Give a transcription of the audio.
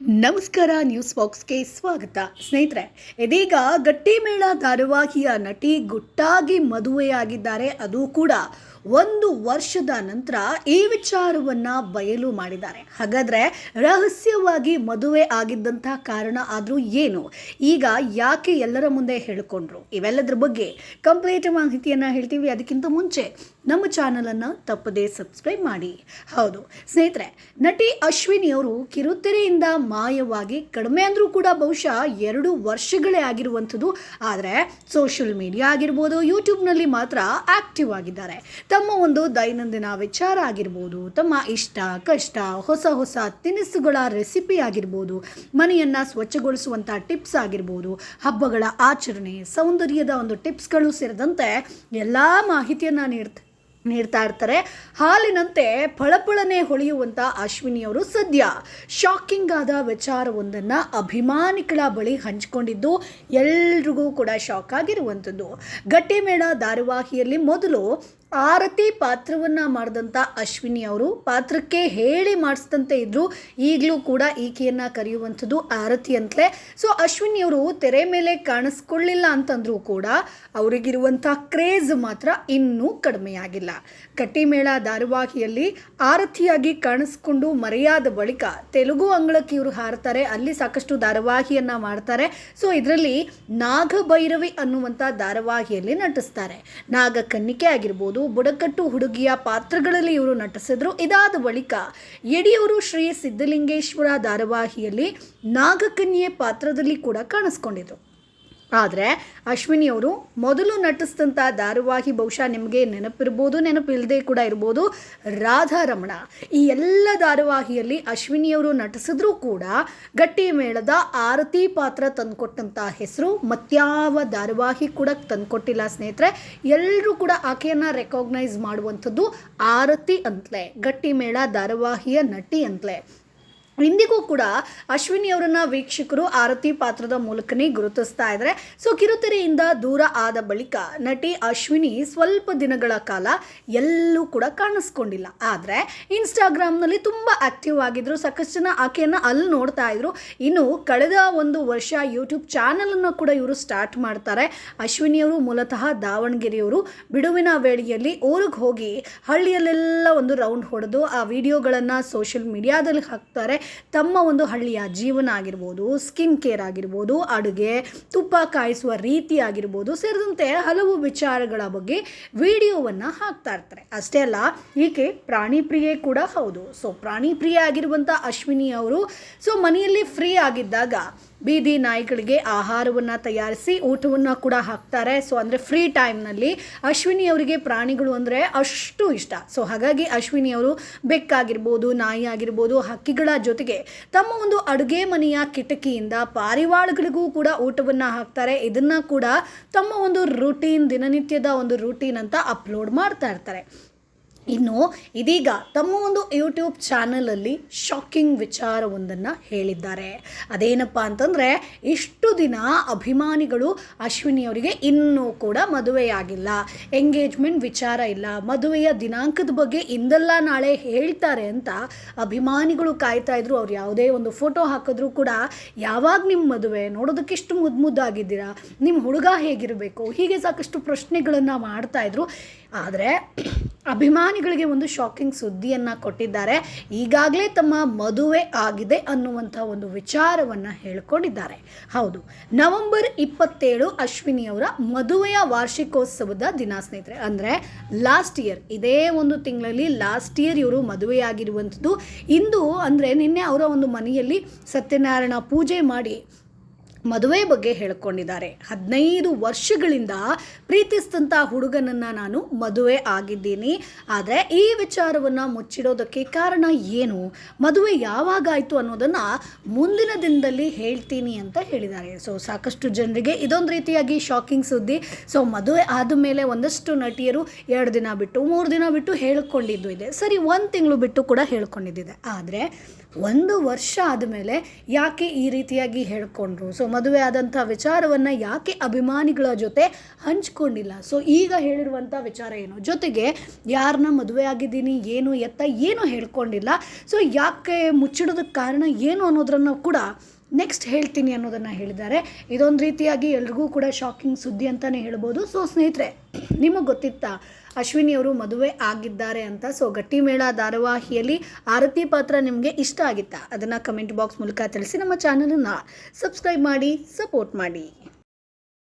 ನಮಸ್ಕಾರ, ನ್ಯೂಸ್ ಬಾಕ್ಸ್ಗೆ ಸ್ವಾಗತ. ಸ್ನೇಹಿತರೆ, ಇದೀಗ ಗಟ್ಟಿಮೇಳ ಧಾರಾವಾಹಿಯ ನಟಿ ಗುಟ್ಟಾಗಿ ಮದುವೆಯಾಗಿದ್ದಾರೆ. ಅದು ಕೂಡ 1 ವರ್ಷದ ನಂತರ ಈ ವಿಚಾರವನ್ನು ಬಯಲು ಮಾಡಿದ್ದಾರೆ. ಹಾಗಾದರೆ ರಹಸ್ಯವಾಗಿ ಮದುವೆ ಆಗಿದ್ದಂಥ ಕಾರಣ ಆದರೂ ಏನು, ಈಗ ಯಾಕೆ ಎಲ್ಲರ ಮುಂದೆ ಹೇಳಿಕೊಂಡ್ರು, ಇವೆಲ್ಲದರ ಬಗ್ಗೆ ಕಂಪ್ಲೀಟ್ ಮಾಹಿತಿಯನ್ನು ಹೇಳ್ತೀವಿ. ಅದಕ್ಕಿಂತ ಮುಂಚೆ ನಮ್ಮ ಚಾನಲನ್ನು ತಪ್ಪದೇ ಸಬ್ಸ್ಕ್ರೈಬ್ ಮಾಡಿ. ಹೌದು ಸ್ನೇಹಿತರೆ, ನಟಿ ಅಶ್ವಿನಿ ಅವರು ಕಿರುತೆರೆಯಿಂದ ಮಾಯವಾಗಿ ಕಡಿಮೆ ಅಂದರೂ ಕೂಡ ಬಹುಶಃ 2 ವರ್ಷಗಳೇ ಆಗಿರುವಂಥದ್ದು. ಆದರೆ ಸೋಷಿಯಲ್ ಮೀಡಿಯಾ ಆಗಿರ್ಬೋದು, ಯೂಟ್ಯೂಬ್ನಲ್ಲಿ ಮಾತ್ರ ಆಕ್ಟಿವ್ ಆಗಿದ್ದಾರೆ. ತಮ್ಮ ಒಂದು ದೈನಂದಿನ ವಿಚಾರ ಆಗಿರ್ಬೋದು, ತಮ್ಮ ಇಷ್ಟ ಕಷ್ಟ, ಹೊಸ ತಿನಿಸುಗಳ ರೆಸಿಪಿ ಆಗಿರ್ಬೋದು, ಮನೆಯನ್ನು ಸ್ವಚ್ಛಗೊಳಿಸುವಂಥ ಟಿಪ್ಸ್ ಆಗಿರ್ಬೋದು, ಹಬ್ಬಗಳ ಆಚರಣೆ, ಸೌಂದರ್ಯದ ಒಂದು ಟಿಪ್ಸ್ಗಳು ಸೇರಿದಂತೆ ಎಲ್ಲ ಮಾಹಿತಿಯನ್ನು ನೀಡ್ತಾ ಇರ್ತಾರೆ. ಹಾಲಿನಂತೆ ಫಳಫಳನೆ ಹೊಳೆಯುವಂಥ ಅಶ್ವಿನಿಯವರು ಸದ್ಯ ಶಾಕಿಂಗ್ ಆದ ವಿಚಾರವೊಂದನ್ನು ಅಭಿಮಾನಿಗಳ ಬಳಿ ಹಂಚಿಕೊಂಡಿದ್ದು ಎಲ್ರಿಗೂ ಕೂಡ ಶಾಕ್ ಆಗಿರುವಂಥದ್ದು. ಗಟ್ಟಿಮೇಳ ಧಾರಾವಾಹಿಯಲ್ಲಿ ಮೊದಲು ಆರತಿ ಪಾತ್ರವನ್ನು ಮಾಡಿದಂಥ ಅಶ್ವಿನಿ ಅವರು ಪಾತ್ರಕ್ಕೆ ಹೇಳಿ ಮಾಡಿಸಿದಂತೆ ಇದ್ದರು. ಈಗಲೂ ಕೂಡ ಈಕೆಯನ್ನು ಕರೆಯುವಂಥದ್ದು ಆರತಿ ಅಂತಲೇ. ಸೊ ಅಶ್ವಿನಿಯವರು ತೆರೆ ಮೇಲೆ ಕಾಣಿಸ್ಕೊಳ್ಳಿಲ್ಲ ಅಂತಂದರೂ ಕೂಡ ಅವರಿಗಿರುವಂಥ ಕ್ರೇಜ್ ಮಾತ್ರ ಇನ್ನೂ ಕಡಿಮೆಯಾಗಿಲ್ಲ. ಗಟ್ಟಿಮೇಳ ಧಾರಾವಾಹಿಯಲ್ಲಿ ಆರತಿಯಾಗಿ ಕಾಣಿಸ್ಕೊಂಡು ಮರೆಯಾದ ಬಳಿಕ ತೆಲುಗು ಅಂಗಳಕ್ಕೆ ಇವರು ಹಾರ್ತಾರೆ. ಅಲ್ಲಿ ಸಾಕಷ್ಟು ಧಾರಾವಾಹಿಯನ್ನು ಮಾಡ್ತಾರೆ. ಸೊ ಇದರಲ್ಲಿ ನಾಗಭೈರವಿ ಅನ್ನುವಂಥ ಧಾರಾವಾಹಿಯಲ್ಲಿ ನಟಿಸ್ತಾರೆ. ನಾಗಕನ್ನಿಕೆ ಆಗಿರ್ಬೋದು, ಬುಡಕಟ್ಟು ಹುಡುಗಿಯ ಪಾತ್ರಗಳಲ್ಲಿ ಇವರು ನಟಿಸಿದ್ರು. ಇದಾದ ಬಳಿಕ ಯಡಿಯೂರು ಶ್ರೀ ಸಿದ್ಧಲಿಂಗೇಶ್ವರ ಧಾರಾವಾಹಿಯಲ್ಲಿ ನಾಗಕನ್ಯೆ ಪಾತ್ರದಲ್ಲಿ ಕೂಡ ಕಾಣಿಸ್ಕೊಂಡಿದ್ರು. ಆದರೆ ಅಶ್ವಿನಿಯವರು ಮೊದಲು ನಟಿಸಿದಂಥ ಧಾರಾವಾಹಿ ಬಹುಶಃ ನಿಮಗೆ ನೆನಪಿರ್ಬೋದು, ನೆನಪಿಲ್ಲದೆ ಕೂಡ ಇರ್ಬೋದು, ರಾಧಾರಮಣ. ಈ ಎಲ್ಲ ಧಾರಾವಾಹಿಯಲ್ಲಿ ಅಶ್ವಿನಿಯವರು ನಟಿಸಿದ್ರೂ ಕೂಡ ಗಟ್ಟಿಮೇಳದ ಆರತಿ ಪಾತ್ರ ತಂದುಕೊಟ್ಟಂಥ ಹೆಸರು ಮತ್ಯಾವ ಧಾರಾವಾಹಿ ಕೂಡ ತಂದುಕೊಟ್ಟಿಲ್ಲ ಸ್ನೇಹಿತರೆ. ಎಲ್ಲರೂ ಕೂಡ ಆಕೆಯನ್ನು ರೆಕಾಗ್ನೈಸ್ ಮಾಡುವಂಥದ್ದು ಆರತಿ ಅಂತಲೇ, ಗಟ್ಟಿಮೇಳ ಧಾರಾವಾಹಿಯ ನಟಿ ಅಂತಲೇ. ಇಂದಿಗೂ ಕೂಡ ಅಶ್ವಿನಿಯವರನ್ನು ವೀಕ್ಷಕರು ಆರತಿ ಪಾತ್ರದ ಮೂಲಕನೇ ಗುರುತಿಸ್ತಾ ಇದ್ದಾರೆ. ಸೊ ಕಿರುತೆರೆಯಿಂದ ದೂರ ಆದ ಬಳಿಕ ನಟಿ ಅಶ್ವಿನಿ ಸ್ವಲ್ಪ ದಿನಗಳ ಕಾಲ ಎಲ್ಲೂ ಕೂಡ ಕಾಣಿಸ್ಕೊಂಡಿಲ್ಲ. ಆದರೆ ಇನ್ಸ್ಟಾಗ್ರಾಮ್ನಲ್ಲಿ ತುಂಬ ಆ್ಯಕ್ಟಿವ್ ಆಗಿದ್ರು. ಸಾಕಷ್ಟು ಜನ ಆಕೆಯನ್ನು ಅಲ್ಲಿ ನೋಡ್ತಾ ಇದ್ರು. ಇನ್ನು ಕಳೆದ 1 ವರ್ಷ ಯೂಟ್ಯೂಬ್ ಚಾನಲನ್ನು ಕೂಡ ಇವರು ಸ್ಟಾರ್ಟ್ ಮಾಡ್ತಾರೆ. ಅಶ್ವಿನಿಯವರು ಮೂಲತಃ ದಾವಣಗೆರೆಯವರು. ಬಿಡುವಿನ ವೇಳೆಯಲ್ಲಿ ಊರಿಗೆ ಹೋಗಿ ಹಳ್ಳಿಯಲ್ಲೆಲ್ಲ ಒಂದು ರೌಂಡ್ ಹೊಡೆದು ಆ ವಿಡಿಯೋಗಳನ್ನು ಸೋಷಿಯಲ್ ಮೀಡಿಯಾದಲ್ಲಿ ಹಾಕ್ತಾರೆ. ತಮ್ಮ ಒಂದು ಹಳ್ಳಿಯ ಜೀವನ ಆಗಿರ್ಬೋದು, ಸ್ಕಿನ್ ಕೇರ್ ಆಗಿರ್ಬೋದು, ಅಡುಗೆ, ತುಪ್ಪ ಕಾಯಿಸುವ ರೀತಿ ಆಗಿರ್ಬೋದು ಸೇರಿದಂತೆ ಹಲವು ವಿಚಾರಗಳ ಬಗ್ಗೆ ವಿಡಿಯೋವನ್ನು ಹಾಕ್ತಾ ಇರ್ತಾರೆ. ಅಷ್ಟೇ ಅಲ್ಲ, ಈಕೆ ಪ್ರಾಣಿ ಪ್ರಿಯೆ ಕೂಡ ಹೌದು. ಸೊ ಪ್ರಾಣಿ ಪ್ರಿಯೆ ಆಗಿರುವಂಥ ಅಶ್ವಿನಿ ಅವರು ಮನೆಯಲ್ಲಿ ಫ್ರೀ ಆಗಿದ್ದಾಗ ಬೀದಿ ನಾಯಿಗಳಿಗೆ ಆಹಾರವನ್ನು ತಯಾರಿಸಿ ಊಟವನ್ನು ಕೂಡ ಹಾಕ್ತಾರೆ. ಸೊ ಅಂದರೆ ಫ್ರೀ ಟೈಮ್ನಲ್ಲಿ ಅಶ್ವಿನಿ ಅವರಿಗೆ ಪ್ರಾಣಿಗಳು ಅಂದರೆ ಅಷ್ಟು ಇಷ್ಟ. ಸೊ ಹಾಗಾಗಿ ಅಶ್ವಿನಿಯವರು ಬೆಕ್ಕಾಗಿರ್ಬೋದು, ನಾಯಿ ಆಗಿರ್ಬೋದು, ಹಕ್ಕಿಗಳ ಜೊತೆಗೆ ತಮ್ಮ ಒಂದು ಅಡುಗೆ ಮನೆಯ ಕಿಟಕಿಯಿಂದ ಪಾರಿವಾಳಗಳಿಗೂ ಕೂಡ ಊಟವನ್ನು ಹಾಕ್ತಾರೆ. ಇದನ್ನು ಕೂಡ ತಮ್ಮ ಒಂದು ರೂಟೀನ್, ದಿನನಿತ್ಯದ ಒಂದು ರೂಟೀನ್ ಅಂತ ಅಪ್ಲೋಡ್ ಮಾಡ್ತಾ ಇರ್ತಾರೆ. ಇನ್ನು ಇದೀಗ ತಮ್ಮ ಒಂದು ಯೂಟ್ಯೂಬ್ ಚಾನಲಲ್ಲಿ ಶಾಕಿಂಗ್ ವಿಚಾರವೊಂದನ್ನು ಹೇಳಿದ್ದಾರೆ. ಅದೇನಪ್ಪ ಅಂತಂದರೆ, ಇಷ್ಟು ದಿನ ಅಭಿಮಾನಿಗಳು ಅಶ್ವಿನಿಯವರಿಗೆ ಇನ್ನೂ ಕೂಡ ಮದುವೆಯಾಗಿಲ್ಲ, ಎಂಗೇಜ್ಮೆಂಟ್ ವಿಚಾರ ಇಲ್ಲ, ಮದುವೆಯ ದಿನಾಂಕದ ಬಗ್ಗೆ ಇಂದಲ್ಲ ನಾಳೆ ಹೇಳ್ತಾರೆ ಅಂತ ಅಭಿಮಾನಿಗಳು ಕಾಯ್ತಾ ಇದ್ರು. ಅವ್ರು ಯಾವುದೇ ಒಂದು ಫೋಟೋ ಹಾಕಿದ್ರೂ ಕೂಡ ಯಾವಾಗ ನಿಮ್ಮ ಮದುವೆ, ನೋಡೋದಕ್ಕೆ ಇಷ್ಟು ಮುದ್ದಾಗಿದ್ದೀರಾ, ನಿಮ್ಮ ಹುಡುಗ ಹೇಗಿರಬೇಕು, ಹೀಗೆ ಸಾಕಷ್ಟು ಪ್ರಶ್ನೆಗಳನ್ನು ಮಾಡ್ತಾಯಿದ್ರು. ಆದರೆ ಅಭಿಮಾನಿಗಳಿಗೆ ಒಂದು ಶಾಕಿಂಗ್ ಸುದ್ದಿಯನ್ನು ಕೊಟ್ಟಿದ್ದಾರೆ. ಈಗಾಗಲೇ ತಮ್ಮ ಮದುವೆ ಆಗಿದೆ ಅನ್ನುವಂಥ ಒಂದು ವಿಚಾರವನ್ನು ಹೇಳಿಕೊಂಡಿದ್ದಾರೆ. ಹೌದು, ನವೆಂಬರ್ 27 ಅಶ್ವಿನಿಯವರ ಮದುವೆಯ ವಾರ್ಷಿಕೋತ್ಸವದ ದಿನ ಸ್ನೇಹಿತರೆ. ಅಂದರೆ ಲಾಸ್ಟ್ ಇಯರ್, ಇದೇ ಒಂದು ತಿಂಗಳಲ್ಲಿ ಲಾಸ್ಟ್ ಇಯರ್ ಇವರು ಮದುವೆಯಾಗಿರುವಂಥದ್ದು. ಇಂದು ಅಂದರೆ ನಿನ್ನೆ ಅವರ ಒಂದು ಮನೆಯಲ್ಲಿ ಸತ್ಯನಾರಾಯಣ ಪೂಜೆ ಮಾಡಿ ಮದುವೆ ಬಗ್ಗೆ ಹೇಳ್ಕೊಂಡಿದ್ದಾರೆ. 15 ವರ್ಷಗಳಿಂದ ಪ್ರೀತಿಸಿದಂಥ ಹುಡುಗನನ್ನು ನಾನು ಮದುವೆ ಆಗಿದ್ದೀನಿ. ಆದರೆ ಈ ವಿಚಾರವನ್ನು ಮುಚ್ಚಿಡೋದಕ್ಕೆ ಕಾರಣ ಏನು, ಮದುವೆ ಯಾವಾಗಾಯಿತು ಅನ್ನೋದನ್ನು ಮುಂದಿನ ದಿನದಲ್ಲಿ ಹೇಳ್ತೀನಿ ಅಂತ ಹೇಳಿದ್ದಾರೆ. ಸೊ ಸಾಕಷ್ಟು ಜನರಿಗೆ ಇದೊಂದು ರೀತಿಯಾಗಿ ಶಾಕಿಂಗ್ ಸುದ್ದಿ. ಸೊ ಮದುವೆ ಆದಮೇಲೆ ಒಂದಷ್ಟು ನಟಿಯರು 2 ದಿನ ಬಿಟ್ಟು, 3 ದಿನ ಬಿಟ್ಟು ಹೇಳ್ಕೊಂಡಿದ್ದು ಇದೆ. ಸರಿ, 1 ತಿಂಗಳು ಬಿಟ್ಟು ಕೂಡ ಹೇಳ್ಕೊಂಡಿದ್ದಿದೆ. ಆದರೆ 1 ವರ್ಷ ಆದಮೇಲೆ ಯಾಕೆ ಈ ರೀತಿಯಾಗಿ ಹೇಳ್ಕೊಂಡ್ರು? ಸೊ ಮದುವೆ ಆದಂಥ ವಿಚಾರವನ್ನು ಯಾಕೆ ಅಭಿಮಾನಿಗಳ ಜೊತೆ ಹಂಚ್ಕೊಂಡಿಲ್ಲ? ಸೊ ಈಗ ಹೇಳಿರುವಂಥ ವಿಚಾರ ಏನು? ಜೊತೆಗೆ ಯಾರನ್ನ ಮದುವೆ ಆಗಿದ್ದೀನಿ ಏನು ಎತ್ತ ಏನೂ ಹೇಳ್ಕೊಂಡಿಲ್ಲ. ಸೊ ಯಾಕೆ ಮುಚ್ಚಿಡೋದಕ್ಕೆ ಕಾರಣ ಏನು ಅನ್ನೋದನ್ನು ಕೂಡ ನೆಕ್ಸ್ಟ್ ಹೇಳ್ತೀನಿ ಅನ್ನೋದನ್ನು ಹೇಳಿದ್ದಾರೆ. ಇದೊಂದು ರೀತಿಯಾಗಿ ಎಲ್ರಿಗೂ ಕೂಡ ಶಾಕಿಂಗ್ ಸುದ್ದಿ ಅಂತಲೇ ಹೇಳ್ಬೋದು. ಸೊ ಸ್ನೇಹಿತರೆ, ನಿಮಗೆ ಗೊತ್ತಿತ್ತಾ ಅಶ್ವಿನಿಯವರು ಮದುವೆ ಆಗಿದ್ದಾರೆ ಅಂತ? ಸೊ ಗಟ್ಟಿಮೇಳ ಧಾರಾವಾಹಿಯಲ್ಲಿ ಆರತಿ ಪಾತ್ರ ನಿಮಗೆ ಇಷ್ಟ ಆಗಿತ್ತಾ? ಅದನ್ನು ಕಮೆಂಟ್ ಬಾಕ್ಸ್ ಮೂಲಕ ತಿಳಿಸಿ. ನಮ್ಮ ಚಾನಲನ್ನು ಸಬ್ಸ್ಕ್ರೈಬ್ ಮಾಡಿ, ಸಪೋರ್ಟ್ ಮಾಡಿ.